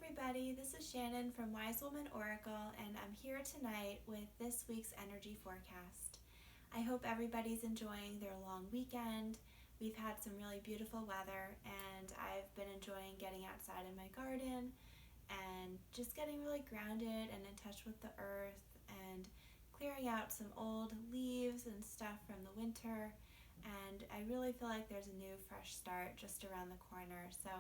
everybody, this is Shannon from Wise Woman Oracle, and I'm here tonight with this week's energy forecast. I hope everybody's enjoying their long weekend. We've had some really beautiful weather, and I've been enjoying getting outside in my garden and just getting really grounded and in touch with the earth and clearing out some old leaves and stuff from the winter. And I really feel like there's a new fresh start just around the corner, so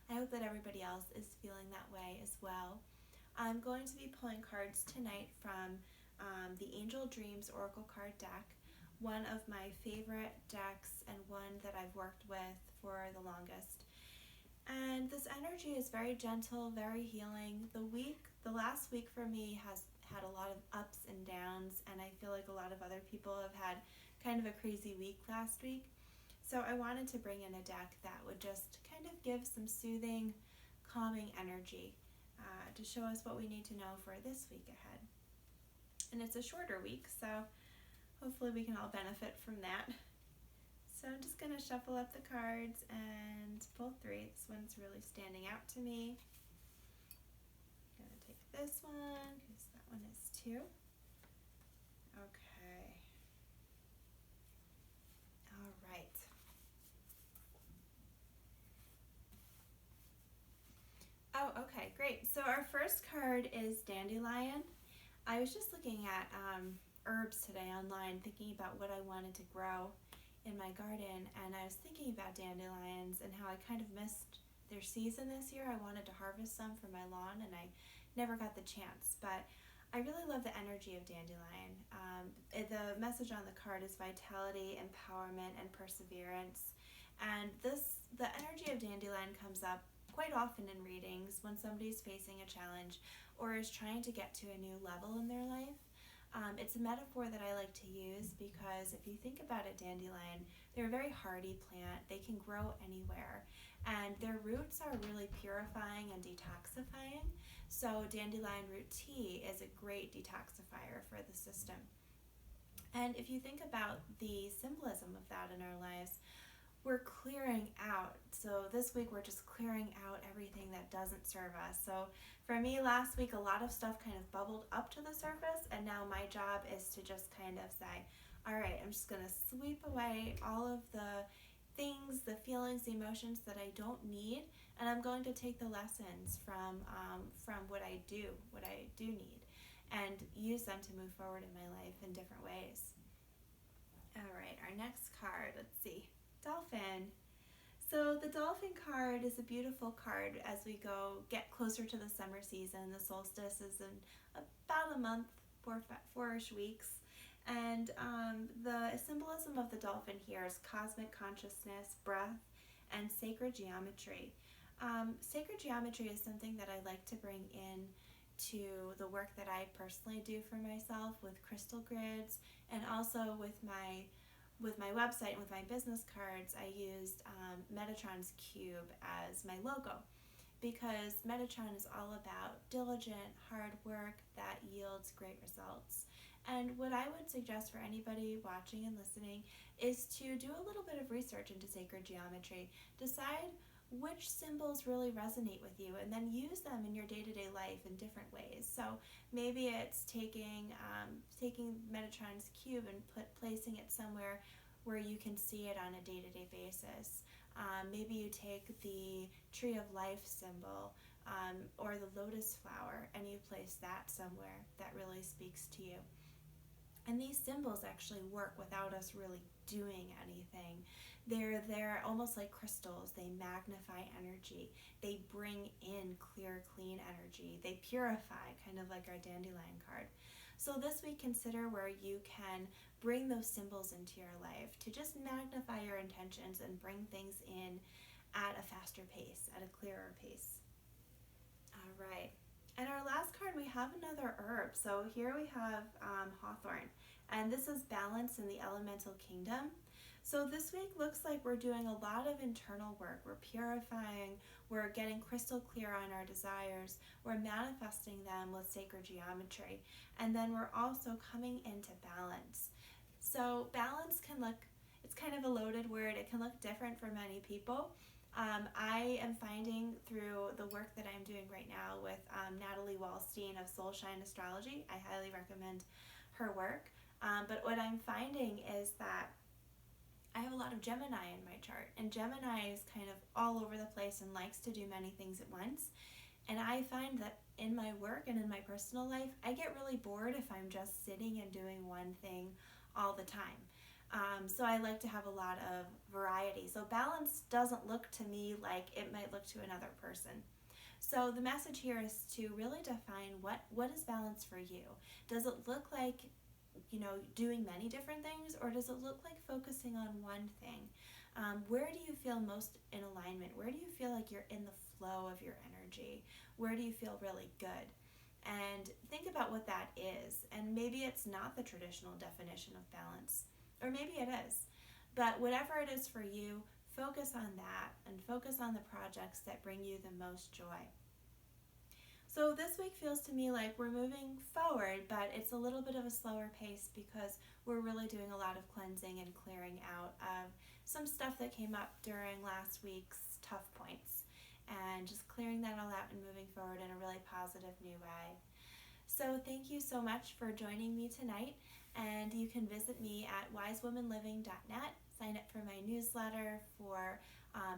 I hope that everybody else is feeling that way as well. I'm going to be pulling cards tonight from the Angel Dreams Oracle card deck, one of my favorite decks and one that I've worked with for the longest. And this energy is very gentle, very healing. The last week for me has had a lot of ups and downs, and I feel like a lot of other people have had kind of a crazy week last week. So I wanted to bring in a deck that would just kind of give some soothing, calming energy to show us what we need to know for this week ahead. And it's a shorter week, so hopefully we can all benefit from that. So I'm just going to shuffle up the cards and pull three. This one's really standing out to me. I'm going to take this one because that one is two. Okay. All right. Oh, okay, great. So our first card is Dandelion. I was just looking at herbs today online, thinking about what I wanted to grow in my garden, and I was thinking about dandelions and how I kind of missed their season this year. I wanted to harvest some for my lawn, and I never got the chance, but I really love the energy of dandelion. The message on the card is vitality, empowerment, and perseverance. And the energy of dandelion comes up quite often in readings when somebody's facing a challenge or is trying to get to a new level in their life. It's a metaphor that I like to use because if you think about a dandelion, they're a very hardy plant. They can grow anywhere, and their roots are really purifying and detoxifying. So dandelion root tea is a great detoxifier for the system. And if you think about the symbolism of that in our lives, we're clearing out. So this week we're just clearing out everything that doesn't serve us. So for me last week, a lot of stuff kind of bubbled up to the surface, and now my job is to just kind of say, all right, I'm just going to sweep away all of the things, the feelings, the emotions that I don't need, and I'm going to take the lessons from what I do need, and use them to move forward in my life in different ways. All right, our next card, let's see. Dolphin. So the dolphin card is a beautiful card as we get closer to the summer season. The solstice is in about a month, four-ish weeks. And the symbolism of the dolphin here is cosmic consciousness, breath, and sacred geometry. Sacred geometry is something that I like to bring in to the work that I personally do for myself with crystal grids, and also with my website and with my business cards. I used Metatron's cube as my logo because Metatron is all about diligent, hard work that yields great results. And what I would suggest for anybody watching and listening is to do a little bit of research into sacred geometry. Decide which symbols really resonate with you, and then use them in your day-to-day life in different ways. So maybe it's taking Metatron's cube and placing it somewhere where you can see it on a day-to-day basis. Maybe you take the tree of life symbol or the lotus flower, and you place that somewhere that really speaks to you. And these symbols actually work without us really doing anything. They're almost like crystals. They magnify energy. They bring in clear, clean energy. They purify, kind of like our dandelion card. So this week, consider where you can bring those symbols into your life to just magnify your intentions and bring things in at a faster pace, at a clearer pace. All right. And our last card, we have another herb. So here we have hawthorn, and this is balance in the elemental kingdom. So this week looks like we're doing a lot of internal work. We're purifying, we're getting crystal clear on our desires, we're manifesting them with sacred geometry, and then we're also coming into balance. So balance can look, it's kind of a loaded word. It can look different for many people. I am finding through the work that I'm doing right now with Natalie Wallstein of Soul Shine Astrology. I highly recommend her work. But what I'm finding is that I have a lot of Gemini in my chart, and Gemini is kind of all over the place and likes to do many things at once. And I find that in my work and in my personal life, I get really bored if I'm just sitting and doing one thing all the time. So I like to have a lot of variety. So balance doesn't look to me like it might look to another person. So the message here is to really define what is balance for you. Does it look like, doing many different things, or does it look like focusing on one thing? Where do you feel most in alignment? Where do you feel like you're in the flow of your energy? Where do you feel really good? And think about what that is. And maybe it's not the traditional definition of balance, or maybe it is. But whatever it is for you, focus on that and focus on the projects that bring you the most joy. So this week feels to me like we're moving forward, but it's a little bit of a slower pace because we're really doing a lot of cleansing and clearing out of some stuff that came up during last week's tough points, and just clearing that all out and moving forward in a really positive new way. So thank you so much for joining me tonight, and you can visit me at wisewomanliving.net, sign up for my newsletter for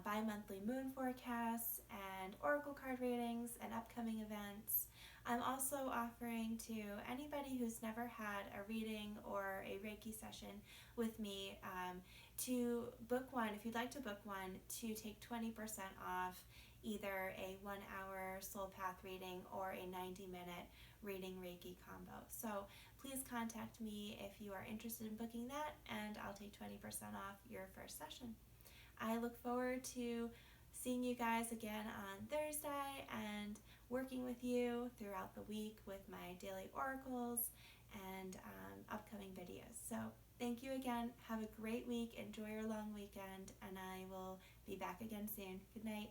bi-monthly moon forecasts and oracle card readings and upcoming events. I'm also offering to anybody who's never had a reading or a Reiki session with me to book one, if you'd like to book one, to take 20% off either a 1-hour soul path reading or a 90-minute reading Reiki combo. So please contact me if you are interested in booking that, and I'll take 20% off your first session. I look forward to seeing you guys again on Thursday and working with you throughout the week with my daily oracles and upcoming videos. So thank you again. Have a great week. Enjoy your long weekend, and I will be back again soon. Good night.